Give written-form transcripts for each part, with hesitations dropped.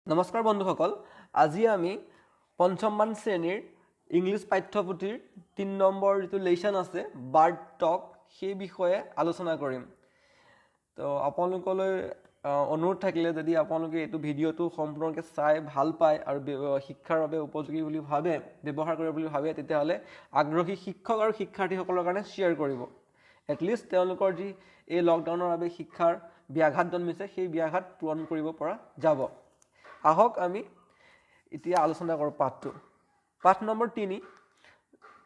নমস্কাৰ বন্ধুসকল, আজি আমি পঞ্চমমান শ্ৰেণীৰ ইংলিছ পাঠ্যপুথিৰ ৩ নম্বৰ যিটো লেচন আছে বাৰ্ড টক সেই বিষয়ে আলোচনা কৰিম। তো আপোনালোকলৈ অনুৰোধ থাকিলে যদি আপোনালোকে এইটো ভিডিঅ'টো সম্পূৰ্ণকৈ চাই ভাল পায় আৰু শিক্ষাৰ বাবে উপযোগী বুলি ভাবে, ব্যৱহাৰ কৰিব বুলি ভাবে, তেতিয়াহ'লে আগ্ৰহী শিক্ষক আৰু শিক্ষাৰ্থীসকলৰ কাৰণে শ্বেয়াৰ কৰিব। এটলিষ্ট তেওঁলোকৰ যি এই লকডাউনৰ বাবে শিক্ষাৰ ব্যাঘাত জন্মিছে সেই ব্যাঘাত পূৰণ কৰিব পৰা যাব। আহক আমি এতিয়া আলোচনা কৰোঁ পাঠটো। পাঠ নম্বৰ ৩।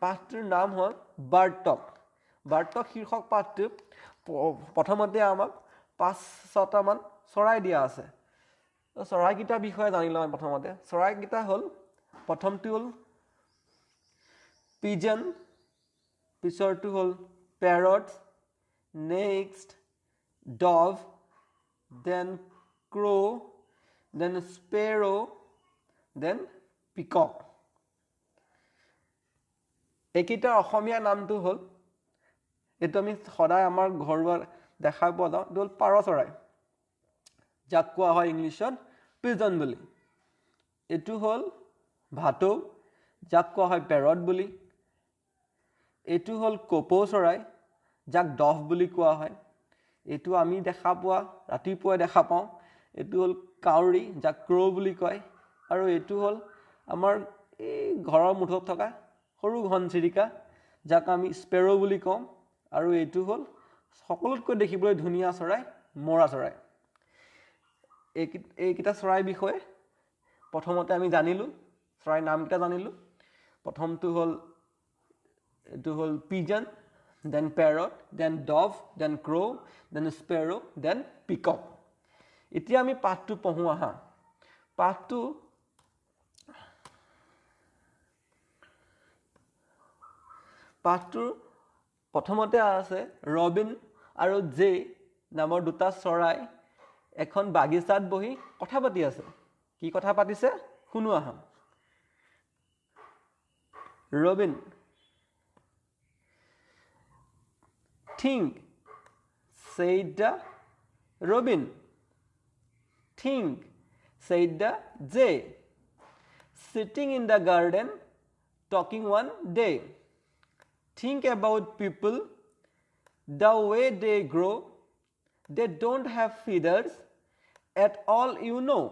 পাঠটোৰ নাম হ'ল বাৰ্ড টক। বাৰ্ড টক শীৰ্ষক পাঠটো প্ৰথমতে আমাক ৫-৬টামান চৰাই দিয়া আছে। চৰাইকেইটাৰ বিষয়ে জানি লওঁ। প্ৰথমতে চৰাইকেইটা হ'ল, প্ৰথমটো হ'ল পিজন, পিছৰটো হ'ল parrot, next dove, then crow', then sparrow, then peacock. এইকেইটাৰ অসমীয়া নামটো হ'ল, এইটো আমি সদায় আমাৰ ঘৰুৱা দেখা পোৱা যাওঁ, এইটো হ'ল পাৰ চৰাই, যাক কোৱা হয় ইংলিছত পিজন বুলি। এইটো হ'ল ভাটৌ, যাক কোৱা হয় পেৰট বুলি। এইটো হ'ল কপৌ চৰাই, যাক ডভ বুলি কোৱা হয়। এইটো আমি দেখা পোৱা, ৰাতিপুৱাই দেখা পাওঁ। এইটো হ'ল কাউৰী, যাক ক্ৰ' বুলি কয়। আৰু এইটো হ'ল আমাৰ এই ঘৰৰ মুঠত থকা সৰু ঘনচিৰিকা, যাক আমি স্পেৰ' বুলি কওঁ। আৰু এইটো হ'ল সকলোতকৈ দেখিবলৈ ধুনীয়া চৰাই, মৰা চৰাই। এইকেইটা চৰাইৰ বিষয়ে প্ৰথমতে আমি জানিলোঁ, চৰাইৰ নামকেইটা জানিলোঁ। প্ৰথমটো হ'ল, এইটো হ'ল pigeon, then parrot, then dove, then crow', then sparrow', then peacock. এতিয়া আমি পাঠটো পঢ়োঁ আহা। পাঠটোৰ প্ৰথমতে আছে ৰবিন আৰু জে নামৰ দুটা চৰাই এখন বাগিচাত বহি কথা পাতি আছে। কি কথা পাতিছে শুনো আহা। Robin: think, said the robin. Think, said the jay, sitting in the garden talking one day. Think about people, the way they grow. They don't have feathers at all, you know.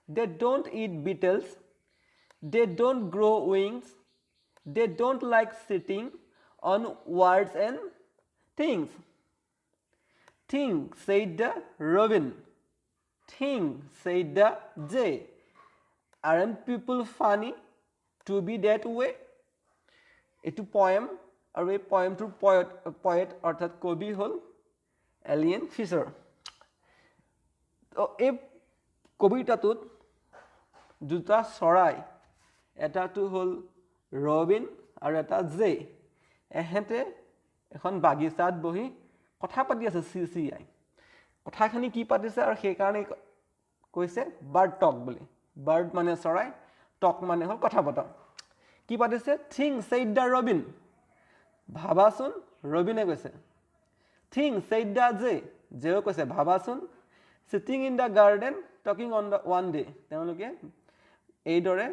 They don't eat beetles. They don't grow wings. They don't like sitting on words and things. Think, said the robin. Think, said the jay. Aren't people funny to be that way? এইটো poem, আৰু এই পয়েমটোৰ poet অৰ্থাৎ কবি হ'ল alien feature. এই কবিতাটোত দুটা চৰাই, এটাটো হ'ল ৰবিন আৰু এটা জে, এহেঁতে এখন বাগিচাত বহি কথা পাতি আছে চিঞাই। কথাখিনি কি পাতিছে আৰু সেইকাৰণে কৈছে বাৰ্ড টক বুলি। বাৰ্ড মানে চৰাই, টক মানে হ'ল কথা পতা। কি পাতিছে? থিংক ছেইড দ্য ৰবিন, ভাবাচোন, ৰবিনে কৈছে। থিংক ছেইড দ্য জে, জেও কৈছে ভাবাচোন। Sitting in the garden talking on the one day, তেওঁলোকে এইদৰে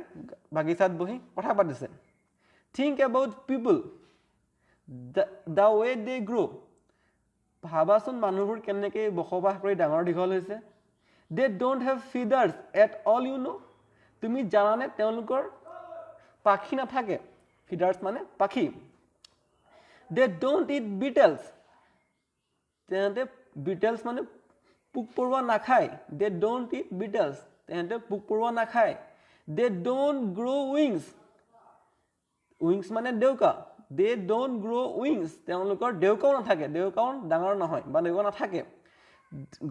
বাগিচাত বহি কথা পাতিছে। Think about people, the way they grow', ভাবাচোন মানুহবোৰ কেনেকৈ বসবাস কৰি ডাঙৰ দীঘল হৈছে। They don't have feathers at all, you know', তুমি জানানে তেওঁলোকৰ পাখি নাথাকে। ফিডাৰ্ছ মানে পাখি। দে ডোণ্ট ইট বিটেলছ, তেহেঁতে বিটেলছ মানে পোক পৰুৱা নাখায়। দে ডোণ্ট ইট বিটেলছ, তেহেঁতে পোক পৰুৱা নাখায়। দে ডোণ্ট গ্ৰ' উইংছ, উইংছ মানে ডেউকা। দে ডোণ্ট গ্ৰ' উইংছ, তেওঁলোকৰ ডেউকাও নাথাকে। ডেউকাও ডাঙৰ নহয় বা ডেউকা নাথাকে।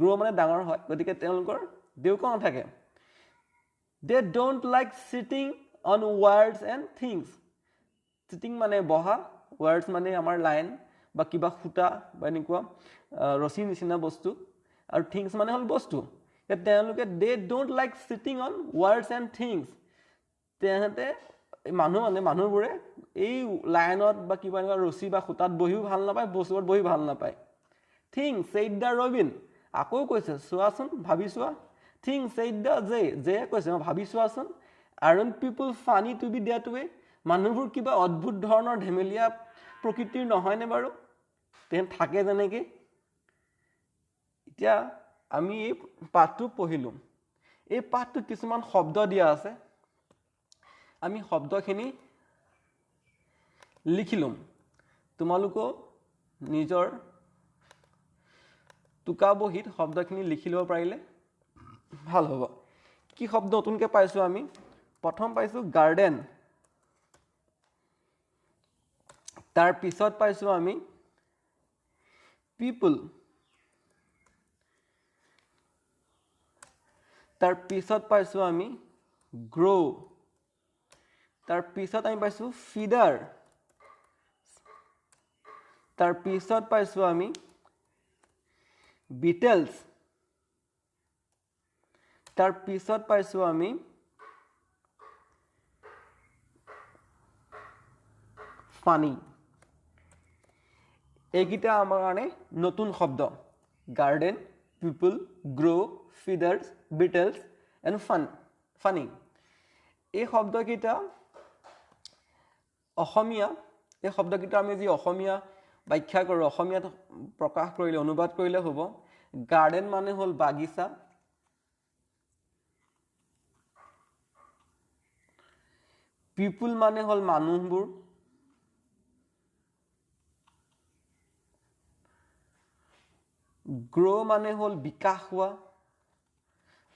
গ্ৰ' মানে ডাঙৰ হয়, গতিকে তেওঁলোকৰ ডেউকাও নাথাকে। They don't like sitting on words and things, sitting মানে বহা, ৱাৰ্ডছ মানে আমাৰ লাইন বা কিবা সূতা বা এনেকুৱা ৰছীৰ নিচিনা বস্তু, আৰু থিংছ মানে হ'ল বস্তু। তেওঁলোকে they don't like sitting on words and things, তেহেঁতে মানুহবোৰে এই লাইনত বা কিবা এনেকুৱা ৰছী বা সূতাত বহিও ভাল নাপায়, বস্তুত বহি ভাল নাপায়। থিংক ছেইড দ্য ৰবিন, আকৌ কৈছে চোৱাচোন, ভাবি চোৱা। Things said the যে কৈছে মই ভাবি চোৱাচোন aren't people funny to be that way মানুহবোৰ কিবা অদ্ভুত ধৰণৰ ধেমেলীয়া প্ৰকৃতিৰ নহয়নে বাৰু তেন থাকে যেনেকৈ এতিয়া আমি এই পাঠটো পঢ়িলোঁ এই পাঠটোত কিছুমান শব্দ দিয়া আছে আমি শব্দখিনি লিখিলুম তোমালোকো নিজৰ টুকা বহীত শব্দখিনি লিখি ল'ব পাৰিলে ভাল হ'ব কি শব্দ নতুনকৈ পাইছোঁ আমি প্ৰথম পাইছোঁ গাৰ্ডেন তাৰ পিছত পাইছোঁ আমি পিপল তাৰ পিছত পাইছোঁ আমি গ্ৰো তাৰ পিছত আমি পাইছোঁ ফিডাৰ তাৰ পিছত পাইছোঁ আমি বিটেলছ তাৰ পিছত পাইছোঁ আমি ফানি এইকেইটা আমাৰ কাৰণে নতুন শব্দ garden people grow feathers beetles and funny এই শব্দকেইটা অসমীয়া এই শব্দকেইটা আমি যি অসমীয়া ব্যাখ্যা কৰোঁ অসমীয়াত প্ৰকাশ কৰিলে অনুবাদ কৰিলে হ'ব গাৰ্ডেন মানে হ'ল বাগিচা পিপল মানে হ'ল মানুহবোৰ গ্ৰো মানে হ'ল বিকাশ হোৱা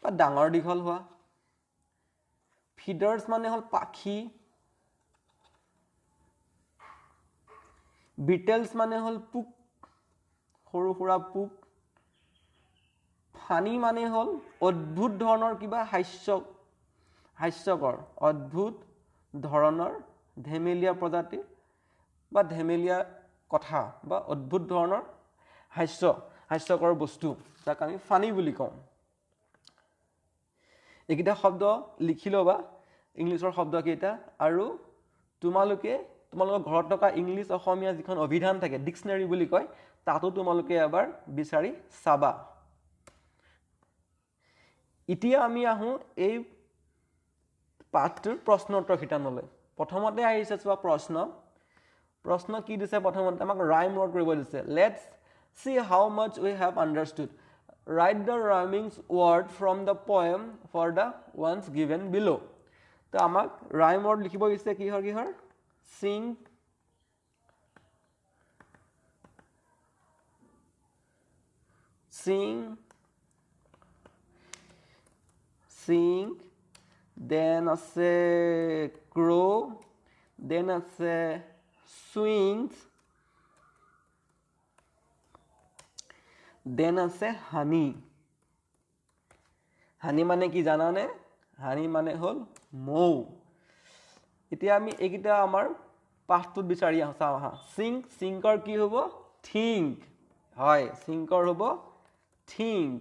বা ডাঙৰ দীঘল হোৱা ফিডাৰ্ছ মানে হ'ল পাখি বিটেলছ মানে হ'ল পোক সৰু সুৰা পোক ফানি মানে হ'ল অদ্ভুত ধৰণৰ কিবা হাস্যকৰ অদ্ভুত ধৰণৰ ধেমেলীয়া প্ৰজাতি বা ধেমেলীয়া কথা বা অদ্ভুত ধৰণৰ হাস্যকৰ বস্তু যাক আমি ফানি বুলি কওঁ এইকেইটা শব্দ লিখি ল'বা ইংলিছৰ শব্দকেইটা আৰু তোমালোকৰ ঘৰত থকা ইংলিছ অসমীয়া যিখন অভিধান থাকে ডিক্সনেৰী বুলি কয় তাতো তোমালোকে এবাৰ বিচাৰি চাবা এতিয়া আমি আহোঁ এই পাঠটোৰ প্ৰশ্নোত্তৰ শিতানলৈ প্ৰথমতে আহিছে চোৱা প্ৰশ্ন কি দিছে প্ৰথমতে আমাক ৰাইম ৱৰ্ড কৰিব দিছে let's see how much we have understood write the rhyming word from the poem for the ones given below তো আমাক ৰাইম ৱৰ্ড লিখিব দিছে কিহৰ sing then আছে crow then আছে swings then আছে হানি মানে কি জানানে হানি মানে হ'ল মৌ এতিয়া আমি এইকেইটা আমাৰ পাঠটোত বিচাৰি চাওঁ আহা সিংকৰ কি হ'ব থিংক হয় সিংকৰ হ'ব থিংক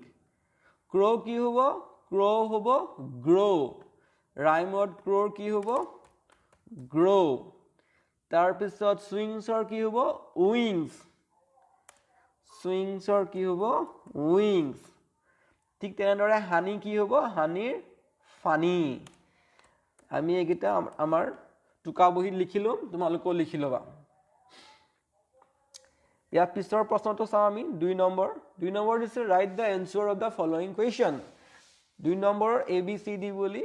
ক্ৰো কি হ'ব গ্ৰো ৰাইমত ক্ৰোৰ কি হ'ব গ্ৰো তাৰপিছত সুইংছৰ কি হ'ব উইংছৰ কি হ'ব উইংছ ঠিক তেনেদৰে হানি কি হ'ব হানিৰ ফানি আমি এইকেইটা আমাৰ টুকা বহীত লিখিলোঁ তোমালোকেও লিখি ল'বা ইয়াৰ পিছৰ প্ৰশ্নটো চাওঁ আমি 2 নম্বৰ দিছে right the answer of the following question 2 নম্বৰৰ ABCD বুলি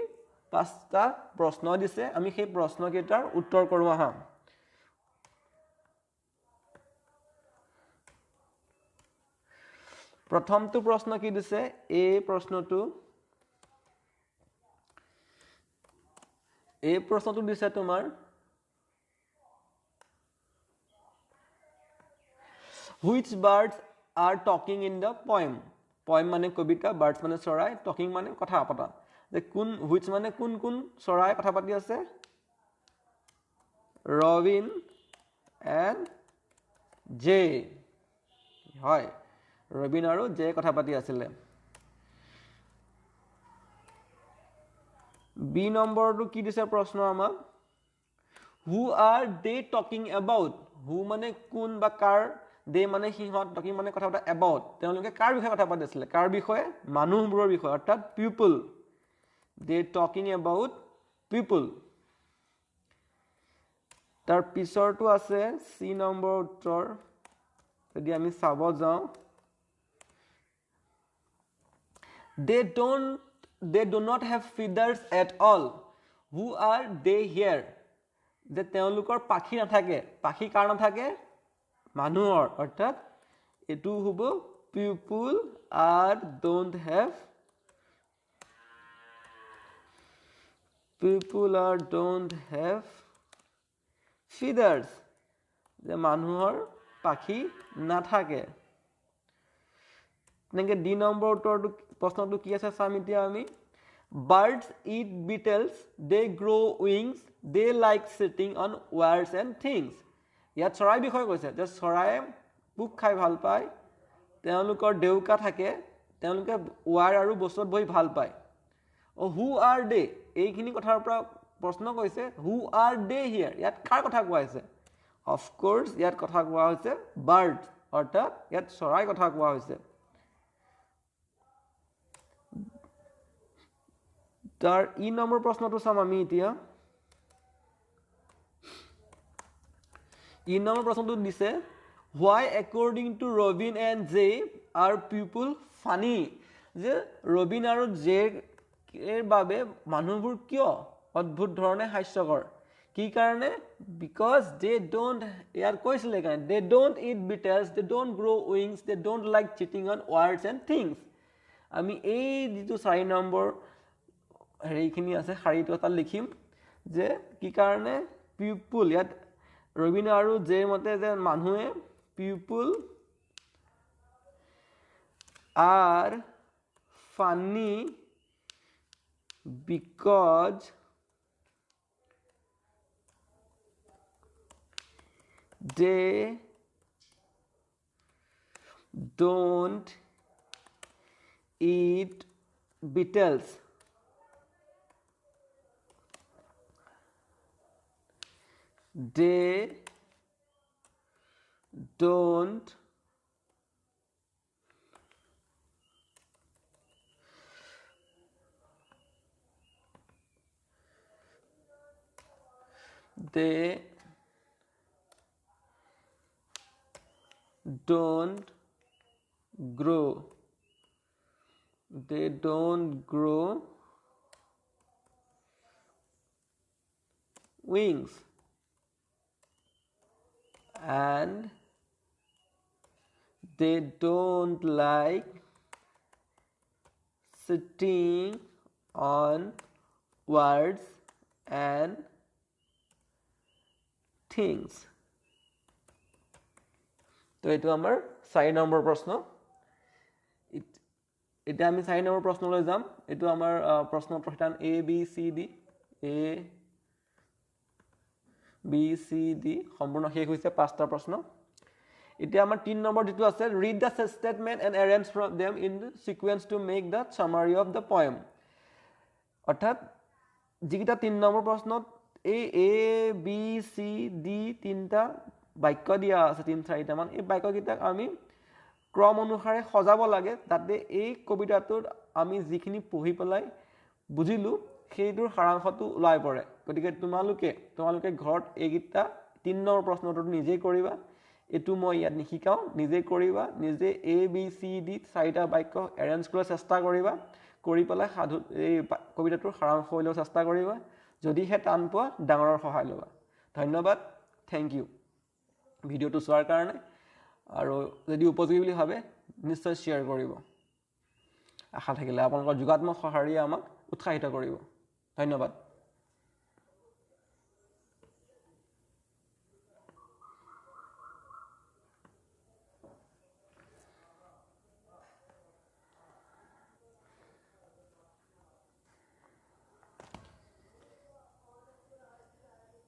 5টা প্ৰশ্ন দিছে আমি সেই প্ৰশ্নকেইটাৰ উত্তৰ কৰোঁ আহা প্ৰথমটো প্ৰশ্ন কি দিছে এই প্ৰশ্নটো দিছে তোমাৰ which birds are talking in the poem মানে কবিতা birds মানে চৰাই talking মানে কথা পতা যে which মানে কোন চৰাই কথা পাতি আছে ৰবিন and জে হয় ৰবিন আৰু জে কথা পাতি আছিলে বি নম্বৰটো কি দিছে প্ৰশ্ন আমাক who are they talking about who মানে কোন বা কাৰ দে মানে সিহঁত, টকিং মানে কথা পতা এবাউট, তেওঁলোকে কাৰ বিষয়ে কথা পাতিছিলে, কাৰ বিষয়ে, মানুহবোৰৰ বিষয়ে, অৰ্থাৎ পিপল, দে টকিং এবাউট পিপল। তাৰ পিছৰটো আছে চি নম্বৰ উত্তৰ, যদি আমি চাব যাওঁ, they do not have feathers at all, who are they here, যে তেওঁলোকৰ পাখি নাথাকে, পাখি কাৰ নাথাকে, মানুহৰ, অৰ্থাৎ এইটো হ'ব people are don't have feathers, যে মানুহৰ পাখি নাথাকে। তেনেকৈ ডি নম্বৰ উত্তৰটো প্ৰশ্নটো কি আছে চাম এতিয়া আমি, birds eat beetles, they grow wings, they like sitting on wires and things। ইয়াত চৰাই বিষয়ে কৈছে যে চৰাইয়ে পোক খাই ভাল পায়, তেওঁলোকৰ ডেউকা থাকে, তেওঁলোকে ৱাৰ আৰু বস্তুত বহি ভাল পায়। হু আৰ দে, এইখিনি কথাৰ পৰা প্ৰশ্ন কৈছে, হু আৰ দে হিয়াৰ, ইয়াত কাৰ কথা কোৱা হৈছে, অফক'ৰ্ছ ইয়াত কথা কোৱা হৈছে বাৰ্ড, অৰ্থাৎ ইয়াত চৰাই কথা কোৱা হৈছে। তাৰ ই নম্বৰ প্ৰশ্নটো চাম আমি এতিয়া। ই নম্বৰ প্ৰশ্নটো দিছে, why according to Robin and Jay are people funny, যে ৰবিন আৰু জেৰ বাবে মানুহবোৰ কিয় অদ্ভুত ধৰণে হাস্যকৰ, কি কাৰণে, because they don't, ইয়াত কৈছিলে কাৰণে, they don't eat beetles, they don't grow wings, they don't like cheating on words and things। আমি এই যিটো 4 নম্বৰ হেৰিখিনি আছে শাৰীটো এটা লিখিম, যে কি কাৰণে, পিপুল, ইয়াত ৰবিন আৰু জেৰ মতে যে মানুহে পিপুল are funny because they don't eat beetles। They don't grow wings, and they don't like sitting on words and things। তো এইটো আমাৰ 4 নম্বৰ প্ৰশ্ন। এতিয়া আমি 4 নম্বৰ প্ৰশ্নলৈ যাম। এইটো আমাৰ প্ৰশ্ন প্ৰধান A B C D সম্পূৰ্ণ শেষ হৈছে 5টা প্ৰশ্ন। এতিয়া আমাৰ 3 নম্বৰ যিটো আছে, read the statement and arrange them in sequence to make the summary of the poem। অৰ্থাৎ যিকেইটা 3 নম্বৰ প্ৰশ্নত এই A B C D 3টা বাক্য দিয়া আছে, 3-4টা মান, এই বাক্যকেইটাক আমি ক্ৰম অনুসাৰে সজাব লাগে, যাতে এই কবিতাটোত আমি যিখিনি পঢ়ি পেলাই বুজিলোঁ সেইটোৰ সাৰাংশটো ওলাই পৰে। গতিকে তোমালোকে ঘৰত এইকেইটা 3 নম্বৰ প্ৰশ্নটো নিজেই কৰিবা, এইটো মই ইয়াত নিশিকাওঁ, নিজেই কৰিবা, নিজে A B C D 4টা বাক্য এৰেঞ্জ কৰাৰ চেষ্টা কৰিবা, কৰি পেলাই এই কবিতাটোৰ সাৰাংশ উলিয়াব চেষ্টা কৰিবা। যদিহে টান পোৱা ডাঙৰৰ সহায় ল'বা। ধন্যবাদ, থেংক ইউ ভিডিঅ'টো চোৱাৰ কাৰণে, আৰু যদি উপযোগী বুলি ভাবে নিশ্চয় শ্বেয়াৰ কৰিব। আশা থাকিলে আপোনালোকৰ যোগাত্মক সঁহাৰিয়ে আমাক উৎসাহিত কৰিব। ধন্যবাদ।